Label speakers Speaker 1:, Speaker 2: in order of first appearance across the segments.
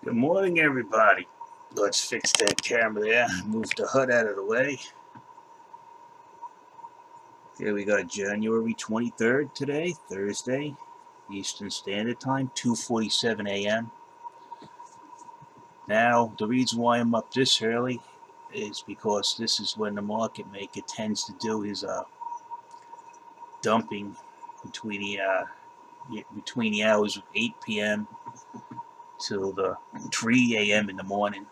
Speaker 1: Good morning, everybody. Let's fix that camera there. Move the HUD out of the way. Here we got January 23rd today, Thursday, Eastern Standard Time, 2:47 a.m. Now, the reason why I'm up this early is because this is when the market maker tends to do his dumping between the hours of 8 p.m. till the 3 a.m. in the morning.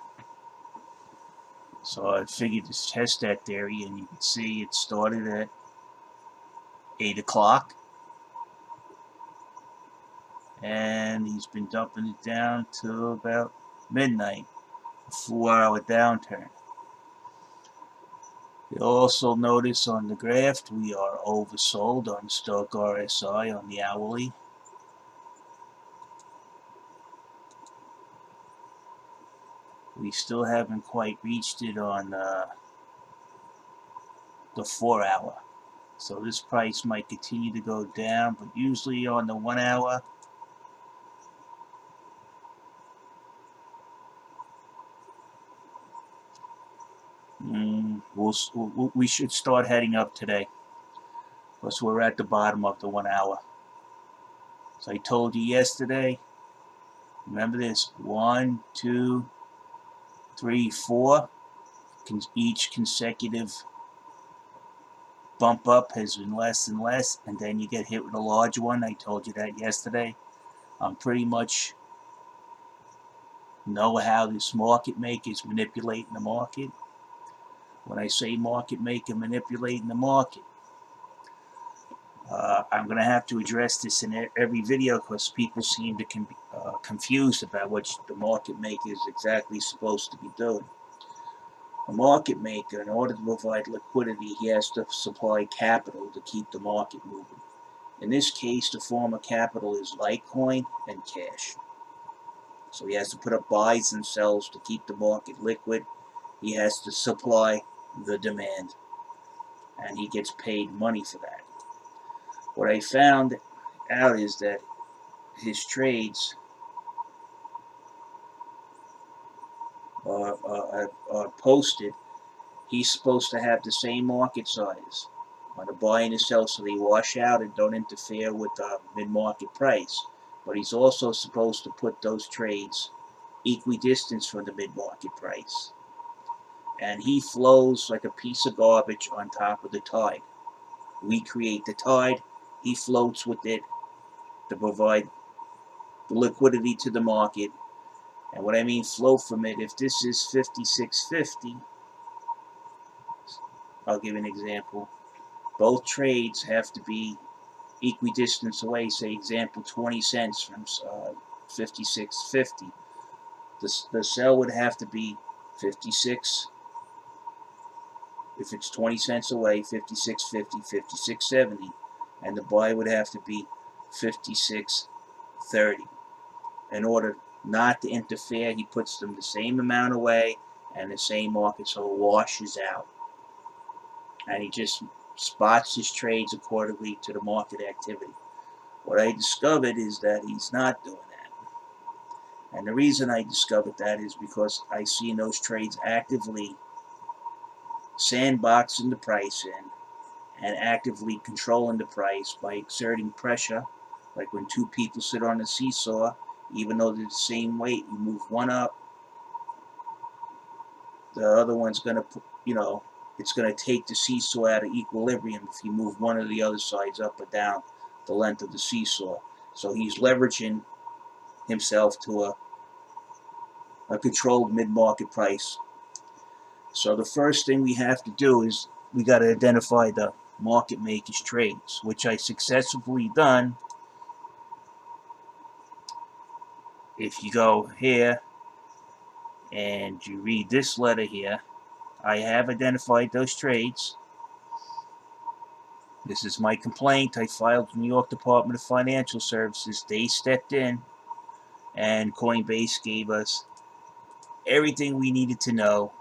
Speaker 1: So I figured to test that theory, and you can see it started at 8 o'clock, and he's been dumping it down till about midnight, a 4 hour downturn. You'll also notice on the graph we are oversold on stock RSI on the hourly. We still haven't quite reached it on the 4 hour. So this price might continue to go down, but usually on the 1 hour, we should start heading up today, because we're at the bottom of the 1 hour. So I told you yesterday, remember this: 1, 2, 3, 4. Each consecutive bump up has been less and less, and then you get hit with a large one. I told you that yesterday. I'm pretty much know how this market maker is manipulating the market. When I say market maker manipulating the market, I'm going to have to address this in every video because people seem to be confused about what the market maker is exactly supposed to be doing. A market maker, in order to provide liquidity, he has to supply capital to keep the market moving. In this case, the form of capital is Litecoin and cash. So he has to put up buys and sells to keep the market liquid. He has to supply the demand, and he gets paid money for that. What I found out is that his trades are posted. He's supposed to have the same market size on the buy and the sell, so they wash out and don't interfere with the mid-market price. But he's also supposed to put those trades equidistant from the mid-market price. And he flows like a piece of garbage on top of the tide. We create the tide, he floats with it to provide the liquidity to the market. And what I mean flow from it, if this is 56.50, I'll give an example. Both trades have to be equidistant away, say example 20 cents from 56.50. The sell would have to be 56. If it's 20 cents away, 56.50, 56.70, and the buy would have to be 56.30. In order not to interfere, he puts them the same amount away and the same market, so it washes out. And he just spots his trades accordingly to the market activity. What I discovered is that he's not doing that. And the reason I discovered that is because I see those trades actively sandboxing the price in and actively controlling the price by exerting pressure, like when two people sit on a seesaw, even though they're the same weight, you move one up, the other one's going to, it's going to take the seesaw out of equilibrium if you move one of the other sides up or down the length of the seesaw. So he's leveraging himself to a controlled mid-market price. So the first thing we have to do is we got to identify the market maker's trades, which I successfully done. If you go here and you read this letter here, I have identified those trades. This is my complaint. I filed with the New York Department of Financial Services. They stepped in, and Coinbase gave us everything we needed to know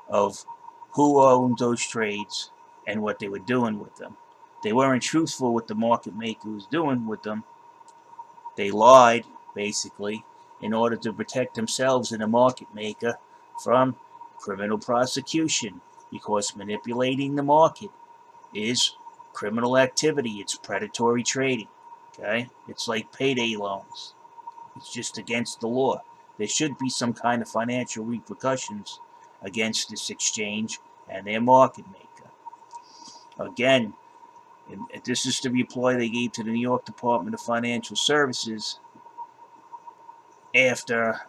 Speaker 1: of who owned those trades and what they were doing with them. They weren't truthful what the market maker was doing with them. They lied, basically, in order to protect themselves and the market maker from criminal prosecution, because manipulating the market is criminal activity. It's predatory trading. Okay? It's like payday loans. It's just against the law. There should be some kind of financial repercussions against this exchange and their market maker. Again, this is the reply they gave to the New York Department of Financial Services after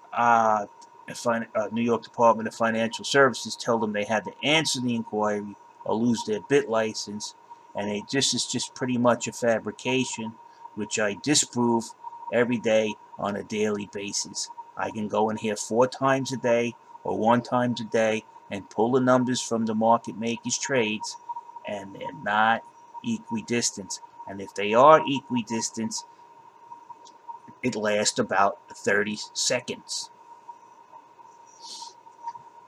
Speaker 1: New York Department of Financial Services told them they had to answer the inquiry or lose their bit license, and this is just pretty much a fabrication, which I disprove every day on a daily basis. I can go in here 4 times a day or 1 time a day and pull the numbers from the market makers' trades, and they're not equidistant. And if they are equidistant, it lasts about 30 seconds.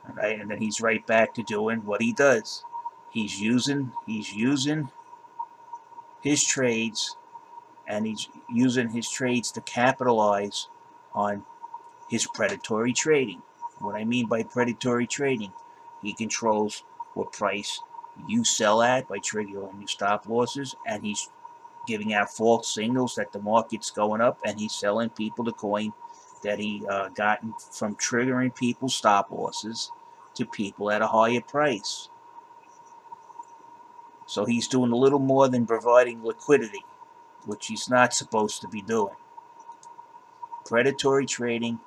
Speaker 1: All right, and then he's right back to doing what he does. He's using his trades, and he's using his trades to capitalize on his predatory trading. What I mean by predatory trading, he controls what price you sell at by triggering your stop losses, and he's giving out false signals that the market's going up, and he's selling people the coin that he gotten from triggering people's stop losses to people at a higher price. So he's doing a little more than providing liquidity, which he's not supposed to be doing. Predatory trading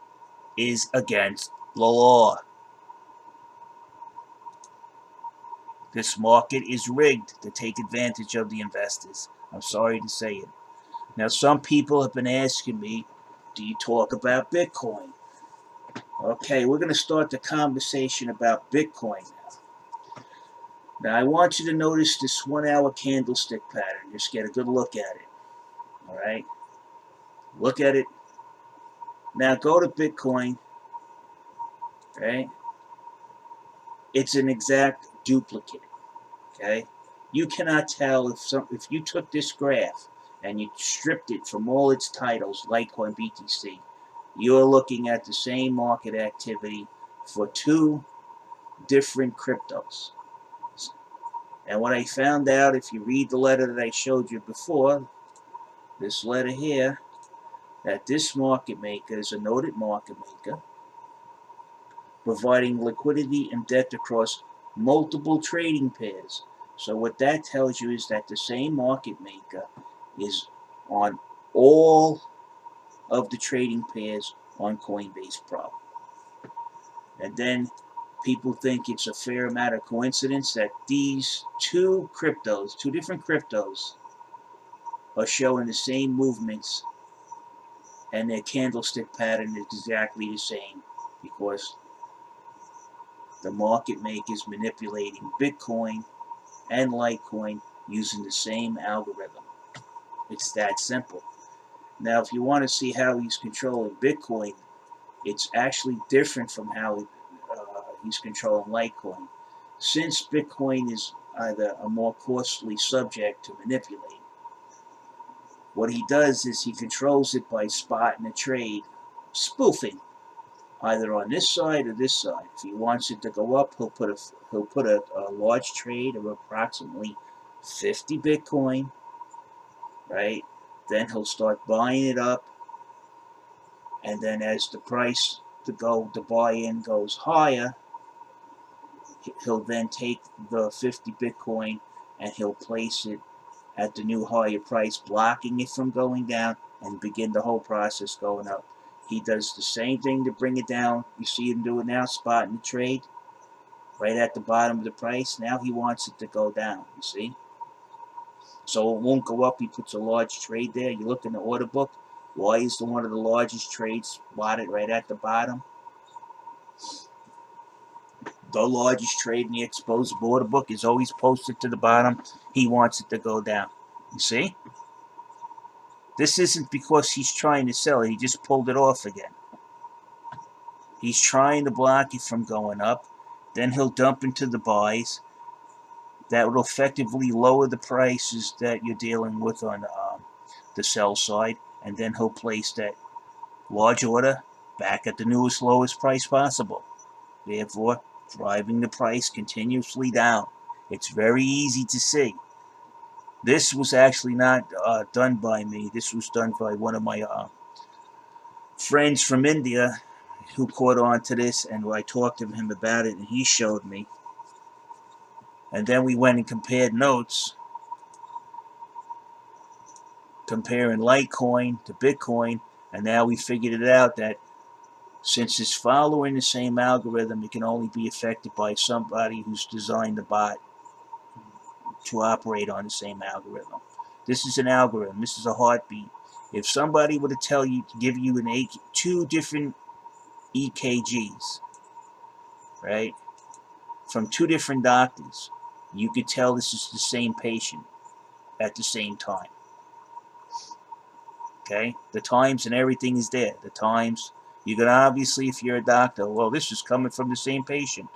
Speaker 1: is against the law. This market is rigged to take advantage of the investors. I'm sorry to say it. Now, some people have been asking me, do you talk about Bitcoin? Okay, we're going to start the conversation about Bitcoin now. Now, I want you to notice this 1 hour candlestick pattern. Just get a good look at it. All right? Look at it. Now, go to Bitcoin. Right? It's an exact duplicate. Okay? You cannot tell if you took this graph and you stripped it from all its titles, Litecoin, BTC, you're looking at the same market activity for 2 different cryptos. And what I found out, if you read the letter that I showed you before, this letter here, that this market maker is a noted market maker, providing liquidity and depth across multiple trading pairs. So what that tells you is that the same market maker is on all of the trading pairs on Coinbase Pro. And then people think it's a fair amount of coincidence that these 2 different cryptos, are showing the same movements, and their candlestick pattern is exactly the same, because the market maker is manipulating Bitcoin and Litecoin using the same algorithm. It's that simple. Now, if you want to see how he's controlling Bitcoin, it's actually different from how he's controlling Litecoin. Since Bitcoin is either a more costly subject to manipulate, what he does is he controls it by spotting a trade, spoofing, either on this side or this side. If he wants it to go up, he'll put a large trade of approximately 50 Bitcoin, right? Then he'll start buying it up, and then as the price to buy in goes higher, he'll then take the 50 Bitcoin and he'll place it at the new higher price, blocking it from going down, and begin the whole process going up. He does the same thing to bring it down. You see him do it now, spotting the trade right at the bottom of the price. Now he wants it to go down, you see? So it won't go up. He puts a large trade there. You look in the order book. Why is one of the largest trades spotted right at the bottom? The largest trade in the exposed order book is always posted to the bottom. He wants it to go down. You see? This isn't because he's trying to sell it. He just pulled it off again. He's trying to block it from going up. Then he'll dump into the buys. That will effectively lower the prices that you're dealing with on the sell side. And then he'll place that large order back at the newest lowest price possible, therefore driving the price continuously down. It's very easy to see. This was actually not done by me. This was done by one of my friends from India who caught on to this, and I talked to him about it, and he showed me. And then we went and compared notes, comparing Litecoin to Bitcoin, and now we figured it out that since it's following the same algorithm, it can only be affected by somebody who's designed the bot to operate on the same algorithm. This is an algorithm. This is a heartbeat. If somebody were to tell you, to give you two different EKGs, right, from two different doctors, you could tell this is the same patient at the same time. Okay, the times and everything is there. The times, you can obviously, if you're a doctor, well, this is coming from the same patient,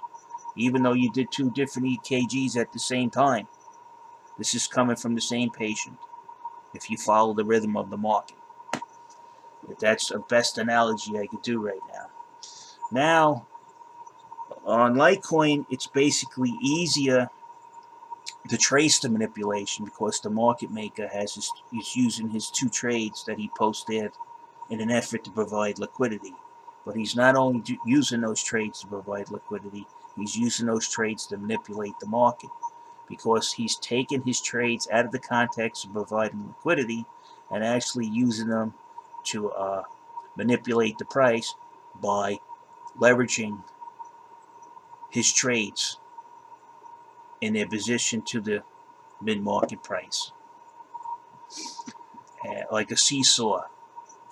Speaker 1: even though you did two different EKGs at the same time. This is coming from the same patient. If you follow the rhythm of the market, if that's the best analogy I could do right now. Now, on Litecoin, it's basically easier to trace the manipulation because the market maker is using his two trades that he posted in an effort to provide liquidity. But he's not only using those trades to provide liquidity, he's using those trades to manipulate the market, because he's taken his trades out of the context of providing liquidity and actually using them to manipulate the price by leveraging his trades in their position to the mid-market price. Like a seesaw.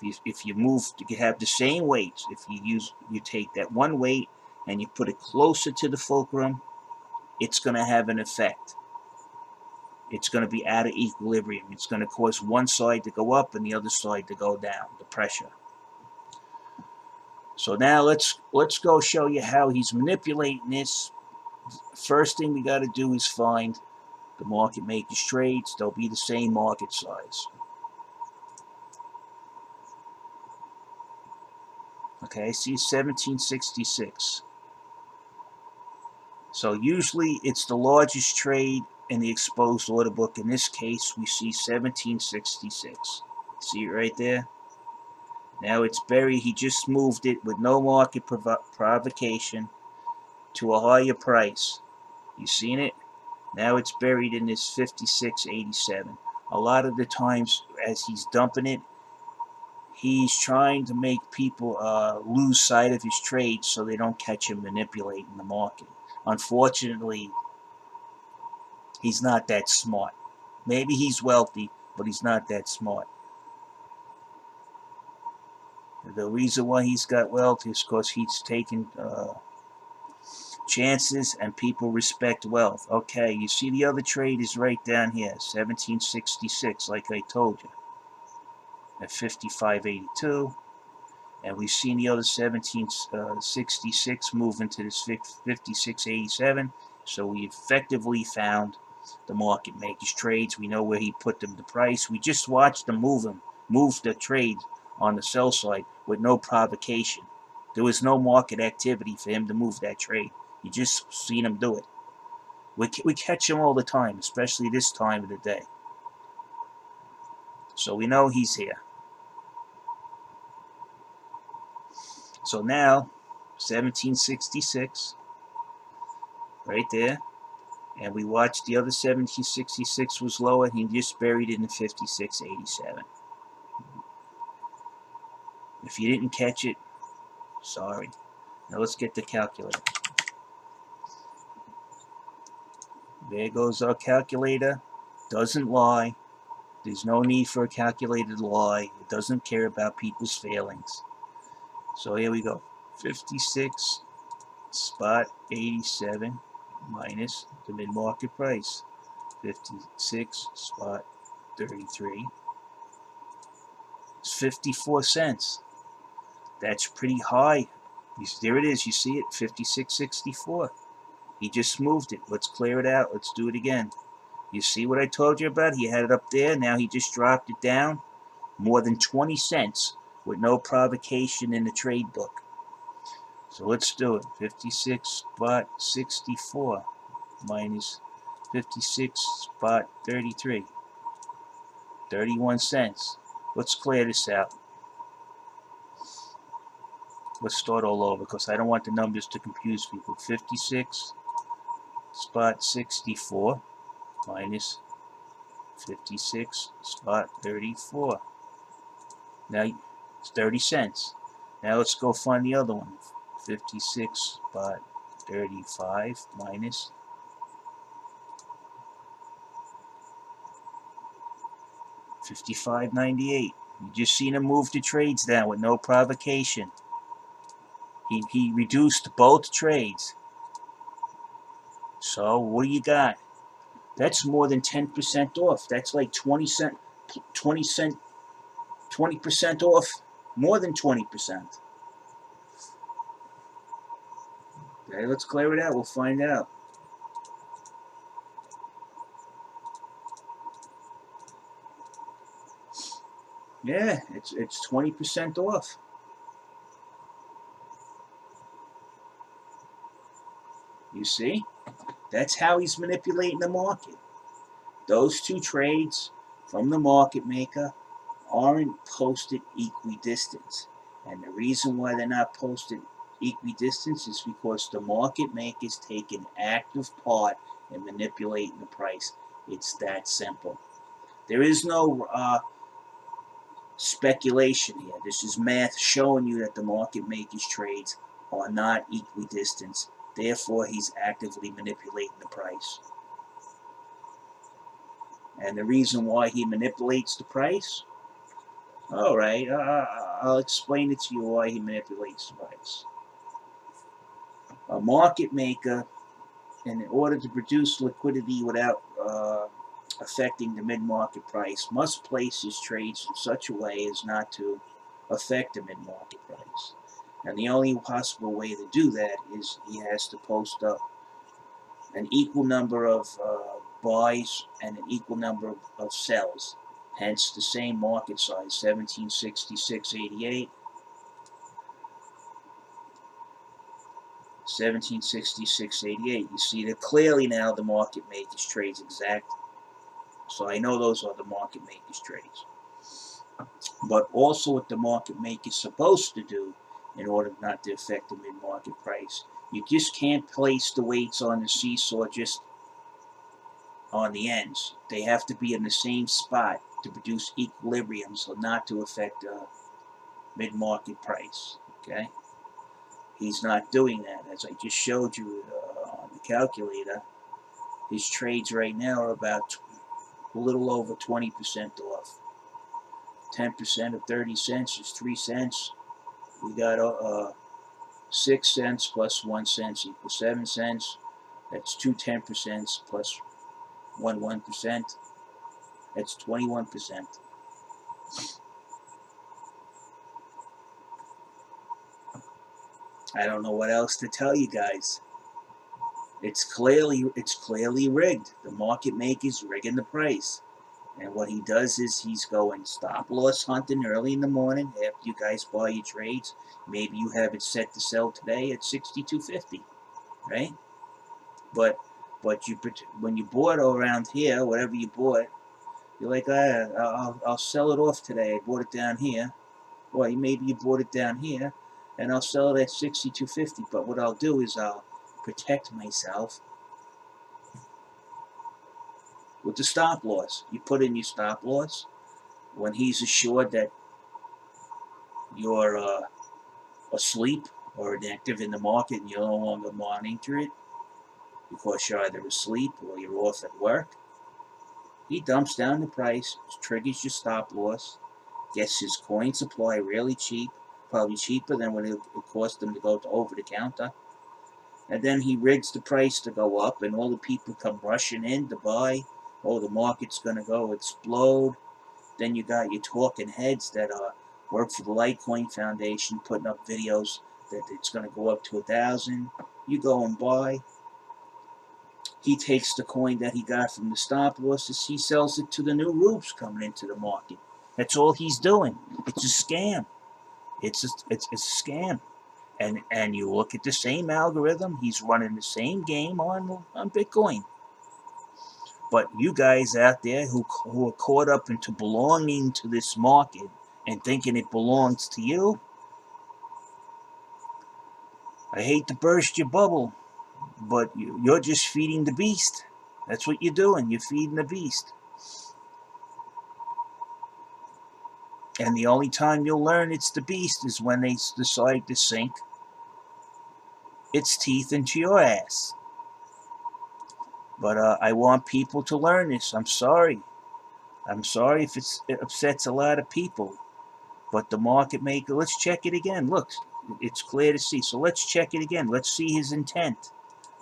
Speaker 1: If you move, you have the same weights. If you take that one weight and you put it closer to the fulcrum, it's going to have an effect. It's going to be out of equilibrium. It's going to cause one side to go up and the other side to go down, the pressure. So now let's go show you how he's manipulating this. First thing we got to do is find the market maker's trades. They'll be the same market size. Okay, see 1766. So usually it's the largest trade in the exposed order book. In this case, we see 1766. See it right there? Now it's buried. He just moved it with no market provocation to a higher price. You seen it? Now it's buried in this 56.87. A lot of the times as he's dumping it, he's trying to make people lose sight of his trades so they don't catch him manipulating the market. Unfortunately, he's not that smart. Maybe he's wealthy, but he's not that smart. The reason why he's got wealth is because he's taken chances and people respect wealth. Okay, you see the other trade is right down here, 1766, like I told you, at 55.82. And we've seen the other 1766 move into this 56.87. So we effectively found the market maker's trades. We know where he put them to price. We just watched them move the trade on the sell side with no provocation. There was no market activity for him to move that trade. You just seen him do it. We catch him all the time, especially this time of the day. So we know he's here. So now, 1766, right there, and we watched the other 1766 was lower, and he just buried it in 56.87. If you didn't catch it, sorry. Now let's get the calculator. There goes our calculator. Doesn't lie. There's no need for a calculator to lie. It doesn't care about people's failings. So here we go. 56.87 minus the mid-market price. 56.33. It's 54 cents. That's pretty high. There it is. You see it? 56.64. He just moved it. Let's clear it out. Let's do it again. You see what I told you about? He had it up there. Now he just dropped it down. More than 20 cents with no provocation in the trade book. So let's do it. 56.64 minus 56.33. 31 cents. Let's clear this out. Let's start all over because I don't want the numbers to confuse people. 56.64 minus 56.34. Now it's 30 cents. Now let's go find the other one. 56.35 minus 55.98. You just seen him move the trades down with no provocation. He reduced both trades. So what do you got? That's more than 10% off. That's like 20% off. More than 20%. Okay, let's clear it out. We'll find out. Yeah, it's 20% off. You see? That's how he's manipulating the market. Those two trades from the market maker aren't posted equidistant. And the reason why they're not posted equidistant is because the market makers take an active part in manipulating the price. It's that simple. There is no speculation here. This is math showing you that the market makers trades are not equidistant. Therefore, he's actively manipulating the price. And the reason why he manipulates the price? All right, I'll explain it to you why he manipulates the price. A market maker, in order to produce liquidity without affecting the mid-market price, must place his trades in such a way as not to affect the mid-market price. And the only possible way to do that is he has to post up an equal number of buys and an equal number of sells. Hence the same market size, 1766.88, 1766.88. You see that clearly now the market makers trades exact. So I know those are the market makers trades. But also what the market maker is supposed to do in order not to affect the mid-market price. You just can't place the weights on the seesaw just on the ends. They have to be in the same spot to produce equilibrium so not to affect the mid-market price. Okay? He's not doing that. As I just showed you on the calculator, his trades right now are about a little over 20% off. 10% of 30 cents is 3 cents. We got 6 cents plus 1 cent equals 7 cents. That's 2 10% plus 1 1%. That's 21%. I don't know what else to tell you guys. It's clearly rigged. The market maker's rigging the price. And what he does is he's going stop loss hunting early in the morning after you guys buy your trades. Maybe you have it set to sell today at 62.50, right? But when you bought around here, whatever you bought, you're like, I'll sell it off today. I bought it down here. Well, maybe you bought it down here, and I'll sell it at 62.50. But what I'll do is I'll protect myself with the stop loss. You put in your stop loss when he's assured that you're asleep or inactive in the market and you no longer monitor it because you're either asleep or you're off at work. He dumps down the price, triggers your stop loss, gets his coin supply really cheap, probably cheaper than what it cost him to go to over the counter. And then he rigs the price to go up, and all the people come rushing in to buy. Oh, the market's going to go explode. Then you got your talking heads that work for the Litecoin Foundation putting up videos that it's going to go up to 1,000. You go and buy. He takes the coin that he got from the stop losses, he sells it to the new rubes coming into the market. That's all he's doing. It's a scam. It's a scam. And you look at the same algorithm, he's running the same game on Bitcoin. But you guys out there who are caught up into belonging to this market and thinking it belongs to you, I hate to burst your bubble, but you're just feeding the beast. That's what you're doing. You're feeding the beast. And the only time you'll learn it's the beast is when they decide to sink its teeth into your ass. But I want people to learn this. I'm sorry. I'm sorry if it upsets a lot of people. But the market maker, let's check it again. Look, it's clear to see. So let's check it again. Let's see his intent.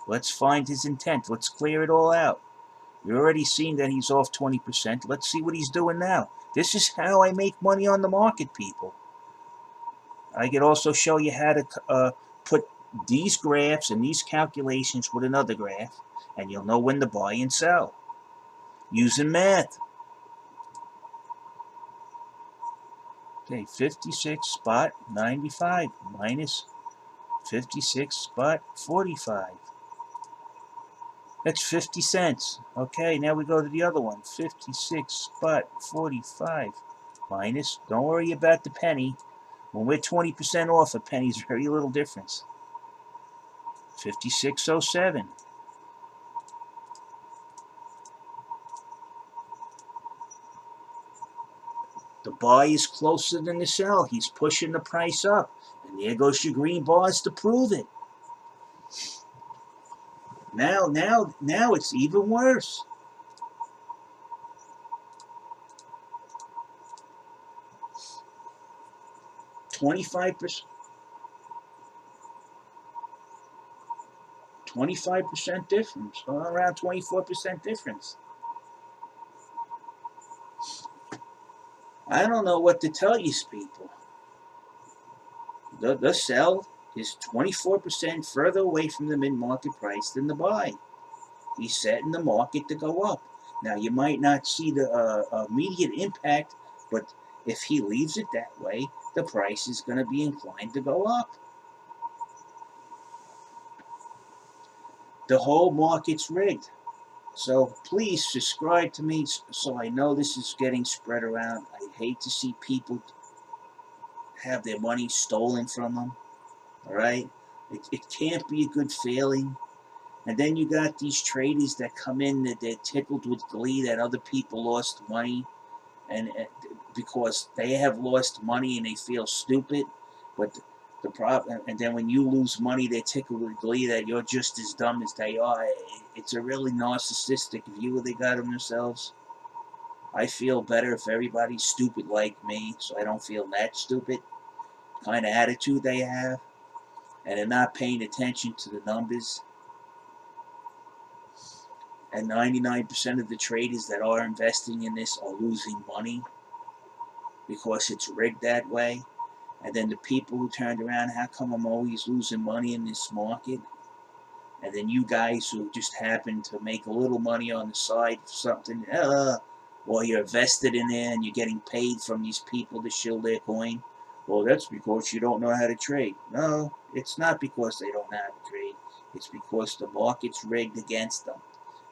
Speaker 1: Let's find his intent. Let's clear it all out. You're already seeing that he's off 20%. Let's see what he's doing now. This is how I make money on the market, people. I could also show you how to put these graphs and these calculations with another graph, and you'll know when to buy and sell using math. Okay, 56.95 minus 56.45. That's 50 cents. Okay, now we go to the other one. 56.45 minus, don't worry about the penny. When we're 20% off, a penny's very little difference. 56.07. The buy is closer than the sell. He's pushing the price up. And there goes your green bars to prove it. Now it's even worse. 25%. 25% difference, around 24% difference. I don't know what to tell you people. The sell is 24% further away from the mid-market price than the buy. He's setting the market to go up. Now, you might not see the immediate impact, but if he leaves it that way, the price is going to be inclined to go up. The whole market's rigged. So please subscribe to me so I know this is getting spread around. I hate to see people have their money stolen from them. All right? It can't be a good feeling. And then you got these traders that come in that they're tickled with glee that other people lost money, and because they have lost money and they feel stupid. But the problem, and then when you lose money, they're tickled with glee that you're just as dumb as they are. It's a really narcissistic view they got of themselves. I feel better if everybody's stupid like me, so I don't feel that stupid. Kind of attitude they have, and they're not paying attention to the numbers. And 99% of the traders that are investing in this are losing money because it's rigged that way. And then the people who turned around, how come I'm always losing money in this market? And then you guys who just happen to make a little money on the side for something, or you're vested in there and you're getting paid from these people to shill their coin. Well, that's because you don't know how to trade. No, it's not because they don't know how to trade. It's because the market's rigged against them.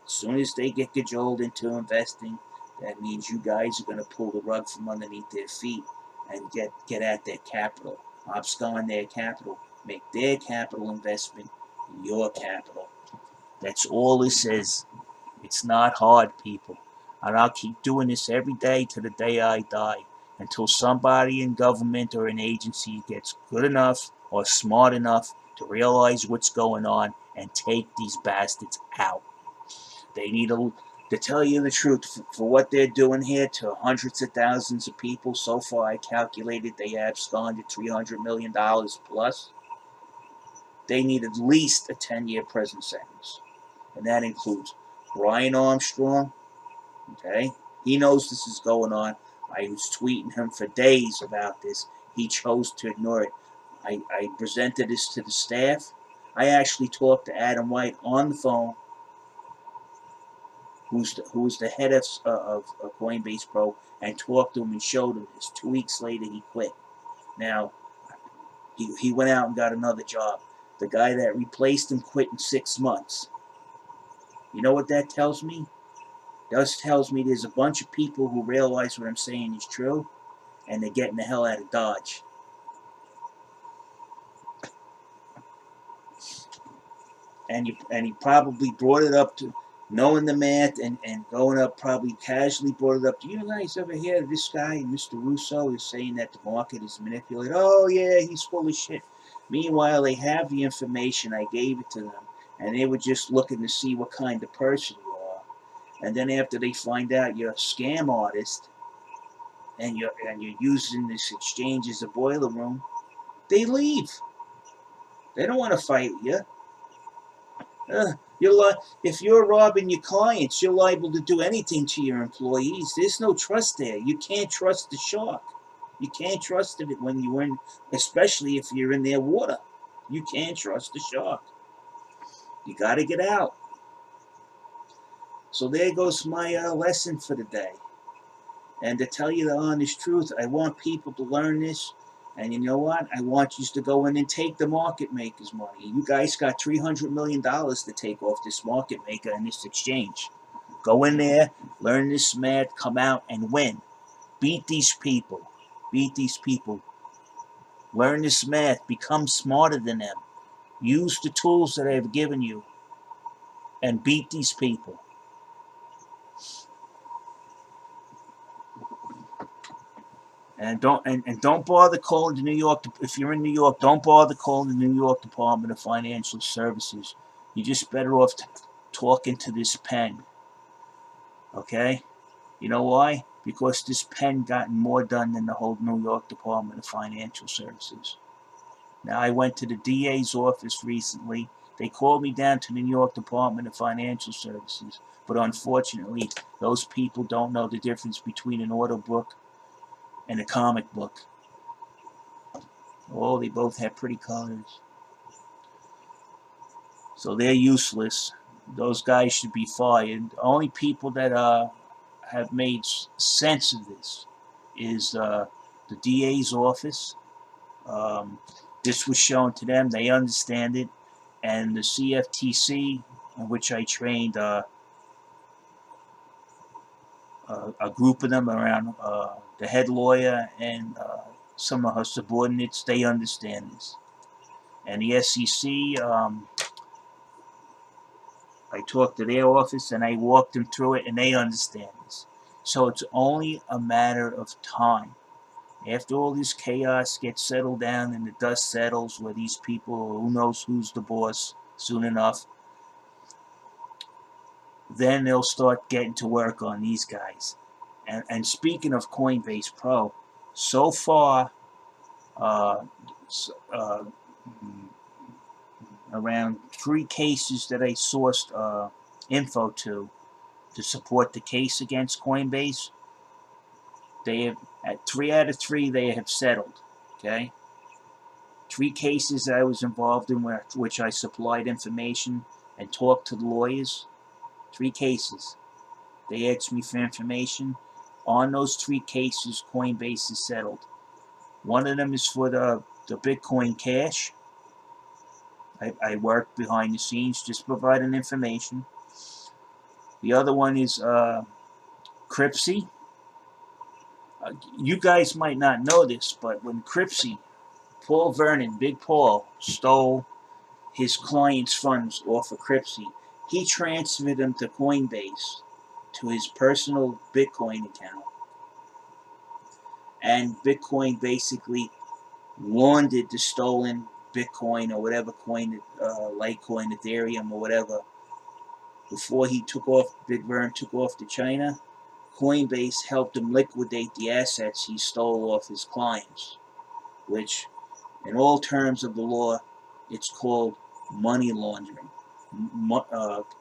Speaker 1: As soon as they get cajoled into investing, that means you guys are going to pull the rug from underneath their feet and get at their capital, abscond their capital, make their capital investment your capital. That's all this is. It's not hard, people. And I'll keep doing this every day to the day I die until somebody in government or an agency gets good enough or smart enough to realize what's going on and take these bastards out. They need to tell you the truth for what they're doing here to hundreds of thousands of people. So far, I calculated they have absconded $300 million plus. They need at least a 10-year prison sentence. And that includes Brian Armstrong. Okay? He knows this is going on. I was tweeting him for days about this. He chose to ignore it. I presented this to the staff. I actually talked to Adam White on the phone, who's the head of Coinbase Pro, and talked to him and showed him this. 2 weeks later, he quit. Now, He went out and got another job. The guy that replaced him quit in 6 months. You know what that tells me? That tells me there's a bunch of people who realize what I'm saying is true, and they're getting the hell out of Dodge. And he probably brought it up to knowing the math and going up, probably casually brought it up to, you guys ever hear this guy, Mr. Russo, is saying that the market is manipulated? Oh yeah, he's full of shit. Meanwhile, they have the information, I gave it to them, and they were just looking to see what kind of person you are. And then after they find out you're a scam artist and you're using this exchange as a boiler room, they leave. They don't want to fight you. If you're robbing your clients, you're liable to do anything to your employees. There's no trust there. You can't trust the shark. You can't trust it when you're in, especially if you're in their water. You can't trust the shark. You got to get out. So there goes my lesson for the day. And to tell you the honest truth, I want people to learn this. And you know what? I want you to go in and take the market maker's money. You guys got $300 million to take off this market maker and this exchange. Go in there, learn this math, come out and win. Beat these people. Beat these people. Learn this math. Become smarter than them. Use the tools that I've given you and beat these people. And don't bother calling the New York. If you're in New York, don't bother calling the New York Department of Financial Services. You're just better off talking to this pen. Okay? You know why? Because this pen gotten more done than the whole New York Department of Financial Services. Now, I went to the DA's office recently. They called me down to the New York Department of Financial Services. But unfortunately, those people don't know the difference between an order book and a comic book. Oh, they both have pretty colors. So they're useless. Those guys should be fired. The only people that have made sense of this is the DA's office. This was shown to them. They understand it. And the CFTC, in which I trained a group of them around the head lawyer and some of her subordinates, they understand this. And the SEC, I talked to their office and I walked them through it and they understand this. So it's only a matter of time. After all this chaos gets settled down and the dust settles where these people, who knows who's the boss soon enough, then they'll start getting to work on these guys. And speaking of Coinbase Pro, so far, uh, uh, around 3 cases that I sourced info to support the case against Coinbase, they have, at 3 out of 3, they have settled. Okay? 3 cases I was involved in, which I supplied information and talked to the lawyers. 3 cases. They asked me for information. On those 3 cases, Coinbase is settled. One of them is for the Bitcoin Cash. I worked behind the scenes just providing information. The other one is Cryptsy. You guys might not know this, but when Cryptsy, Paul Vernon, Big Paul, stole his clients' funds off of Cryptsy, he transferred them to Coinbase, to his personal Bitcoin account. And Bitcoin basically laundered the stolen Bitcoin or whatever coin, Litecoin, Ethereum or whatever, before he took off, Big Vern took off to China. Coinbase helped him liquidate the assets he stole off his clients, which, in all terms of the law, it's called money laundering.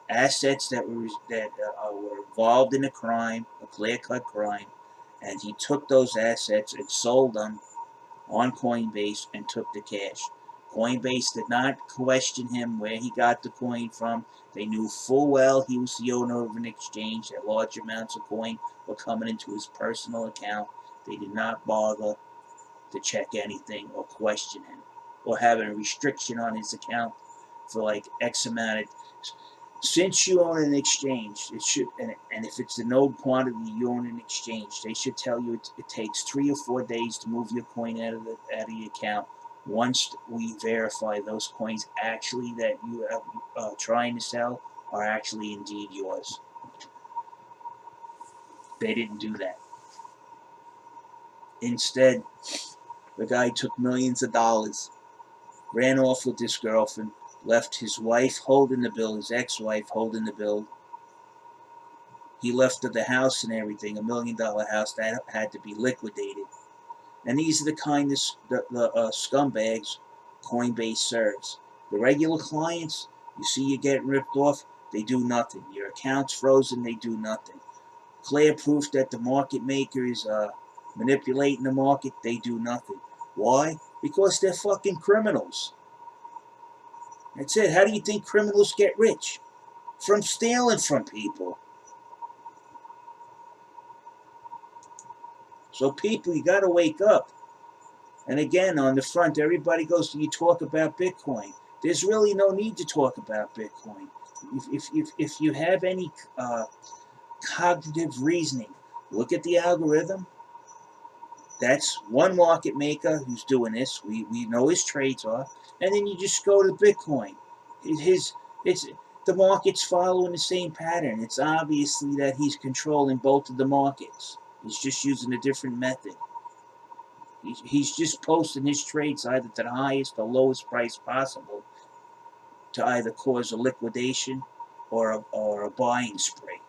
Speaker 1: Assets that were involved in a crime, a clear-cut crime, and he took those assets and sold them on Coinbase and took the cash. Coinbase did not question him where he got the coin from. They knew full well he was the owner of an exchange, that large amounts of coin were coming into his personal account. They did not bother to check anything or question him. or having a restriction on his account for like X amount of. Since you own an exchange, it should, and if it's a known quantity you own an exchange, they should tell you it takes 3 or 4 days to move your coin out of the account. Once we verify those coins actually that you are trying to sell are actually indeed yours. They didn't do that. Instead, the guy took millions of dollars, ran off with his girlfriend, left his wife holding the bill, his ex-wife holding the bill. He left the house and everything, $1 million house that had to be liquidated. And these are the kind of scumbags Coinbase serves. The regular clients, you see you getting ripped off, they do nothing. Your account's frozen, they do nothing. Clear proof that the market maker is manipulating the market, they do nothing. Why? Because they're fucking criminals. That's it. How do you think criminals get rich? From stealing from people. So people, you gotta wake up. And again, on the front, everybody goes, you talk about Bitcoin. There's really no need to talk about Bitcoin. If you have any cognitive reasoning, look at the algorithm. That's one market maker who's doing this. We know his trades are. And then you just go to Bitcoin. The market's following the same pattern. It's obviously that he's controlling both of the markets. He's just using a different method. He's just posting his trades either to the highest or lowest price possible to either cause a liquidation or a buying spree.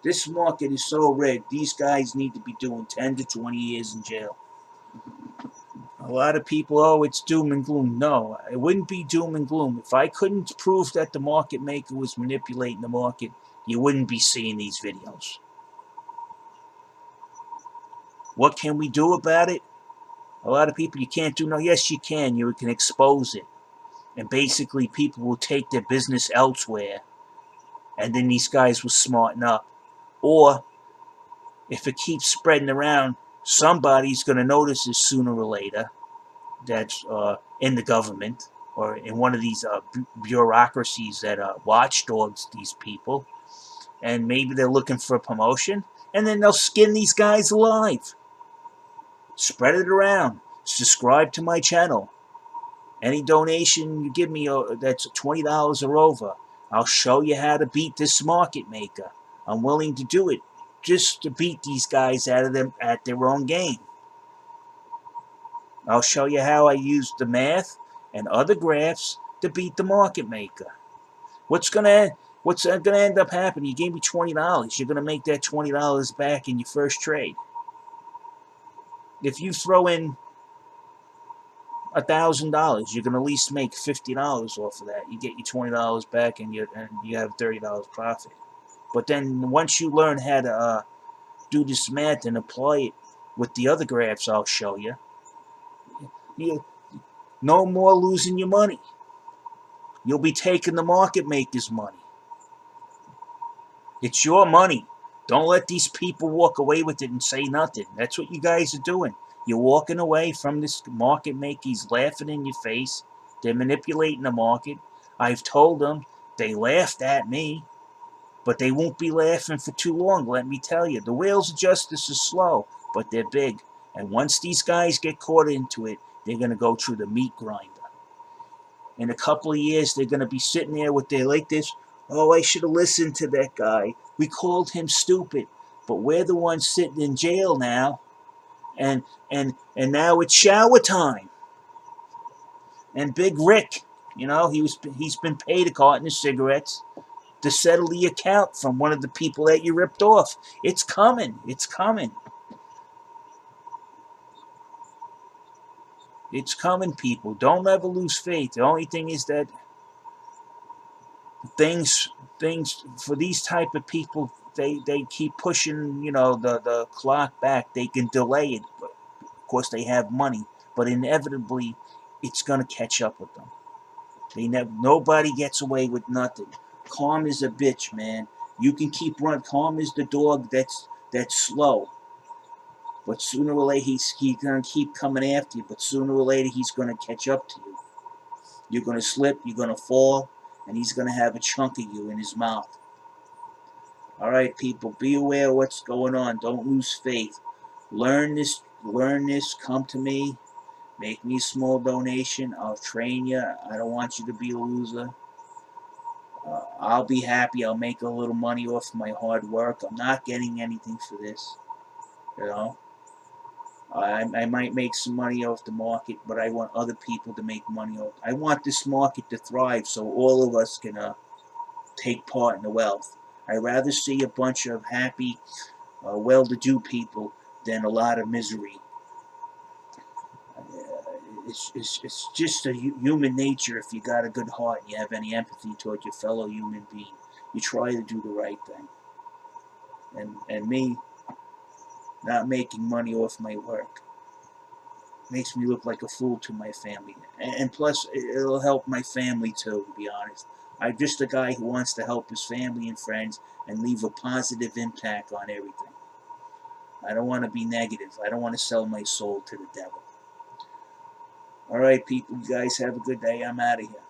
Speaker 1: This market is so rigged, these guys need to be doing 10 to 20 years in jail. A lot of people, oh, it's doom and gloom. No, it wouldn't be doom and gloom. If I couldn't prove that the market maker was manipulating the market, you wouldn't be seeing these videos. What can we do about it? A lot of people, you can't do no. Yes, you can. You can expose it. And basically, people will take their business elsewhere. And then these guys will smarten up. Or, if it keeps spreading around, somebody's going to notice this sooner or later. That's in the government or in one of these bureaucracies that watchdogs these people. And maybe they're looking for a promotion. And then they'll skin these guys alive. Spread it around. Subscribe to my channel. Any donation you give me that's $20 or over, I'll show you how to beat this market maker. I'm willing to do it just to beat these guys out of them at their own game. I'll show you how I use the math and other graphs to beat the market maker. What's gonna end up happening? You gave me $20. You're gonna make that $20 back in your first trade. If you throw in $1,000, you're gonna at least make $50 off of that. You get your $20 back, and you have $30 profit. But then once you learn how to do this math and apply it with the other graphs I'll show you, you no more losing your money. You'll be taking the market maker's money. It's your money. Don't let these people walk away with it and say nothing. That's what you guys are doing. You're walking away from this market maker. He's laughing in your face. They're manipulating the market. I've told them. They laughed at me. But they won't be laughing for too long, let me tell you. The wheels of justice are slow, but they're big. And once these guys get caught into it, they're going to go through the meat grinder. In a couple of years, they're going to be sitting there with their like this. Oh, I should have listened to that guy. We called him stupid. But we're the ones sitting in jail now. And now it's shower time. And Big Rick, he's been paid a carton of cigarettes to settle the account from one of the people that you ripped off. It's coming. It's coming. It's coming, people. Don't ever lose faith. The only thing is that things for these type of people, they keep pushing, the clock back. They can delay it. But of course, they have money. But inevitably, it's going to catch up with them. Nobody gets away with nothing. Calm is a bitch, man. You can keep running. Calm is the dog that's slow. But sooner or later, he's going to keep coming after you, but sooner or later, he's going to catch up to you. You're going to slip, you're going to fall, and he's going to have a chunk of you in his mouth. Alright, people, be aware of what's going on. Don't lose faith. Learn this, come to me. Make me a small donation. I'll train you. I don't want you to be a loser. I'll be happy. I'll make a little money off my hard work. I'm not getting anything for this. You know, I might make some money off the market, but I want other people to make money off. I want this market to thrive so all of us can take part in the wealth. I'd rather see a bunch of happy, well-to-do people than a lot of misery. It's just a human nature. If you got a good heart and you have any empathy toward your fellow human being, you try to do the right thing. And me not making money off my work makes me look like a fool to my family. And plus, it'll help my family too, to be honest. I'm just a guy who wants to help his family and friends and leave a positive impact on everything. I don't want to be negative. I don't want to sell my soul to the devil. Alright, people, you guys have a good day. I'm out of here.